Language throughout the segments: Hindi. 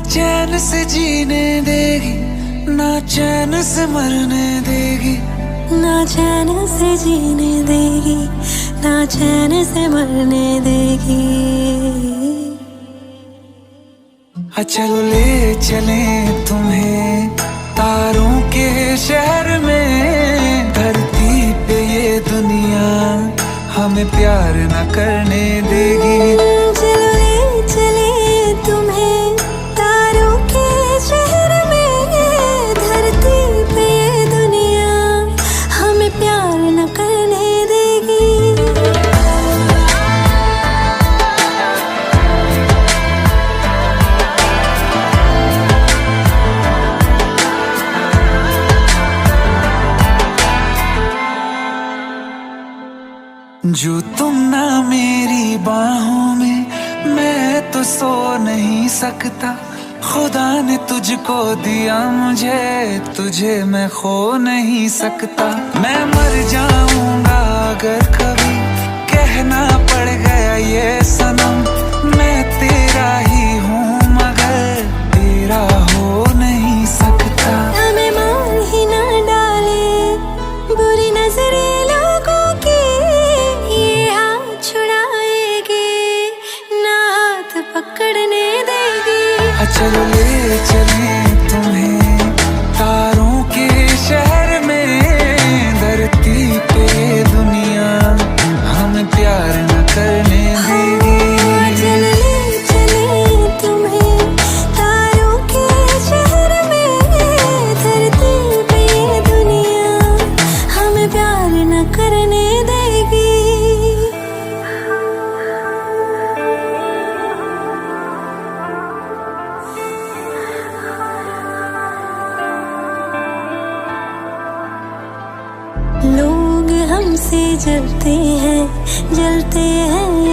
चैन से जीने देगी, ना चैन से मरने देगी, ना चैन से जीने देगी, ना चैन से मरने देगी। चलो ले चले तुम्हें तारों के शहर में, धरती पे ये दुनिया हमें प्यार न करने देगी। चलो ले चले तुम्हें तारों के शहर में, धरती पे ये दुनिया हमें प्यार न करने देगी। जो तुम ना मेरी बाहों में, मैं तो सो नहीं सकता। खुदा ने तुझको दिया मुझे, तुझे मैं खो नहीं सकता। मैं मर जाऊंगा अगर कभी कहना पड़ गया ये सनम, मैं तेरा ही हूँ मगर तेरा हो नहीं सकता। हमें मार ही ना डाले बुरी नजरे लोगों की, ये हाथ छुड़ाएगी ना हाथ पकड़ने देगी। चलो ले चले तुम्हें तारों के शहर में, धरती पे दुनिया हमें प्यार न करने देगी। चलो ले चले तुम्हें तारों के शहर में, धरती पे ये दुनिया हमें प्यार न करने देगी। लोग हमसे जलते हैं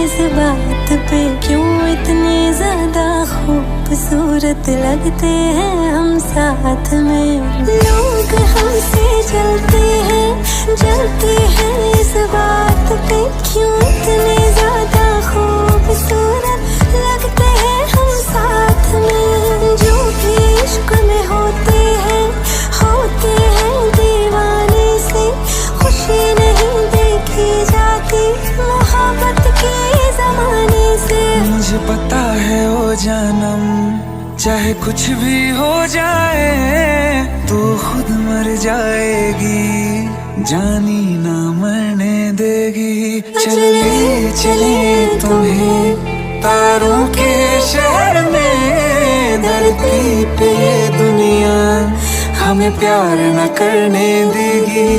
इस बात पे, क्यों इतने ज्यादा खूबसूरत लगते हैं हम साथ में। लोग हमसे जलते हैं इस बात पे, क्यों इतने ज्यादा खूबसूरत लगते हैं हम साथ में। जो भी इश्क में होते हैं दीवाने से, खुशी नहीं देखी जाती मोहब्बत के जमाने से। मुझे पता है ओ जानम, चाहे कुछ भी हो जाए तू खुद मर जाएगी, जानी ना मरने देगी। चले चले तुम्हें तारों के शहर में, धरती पे दुनिया हमें प्यार न करने देगी।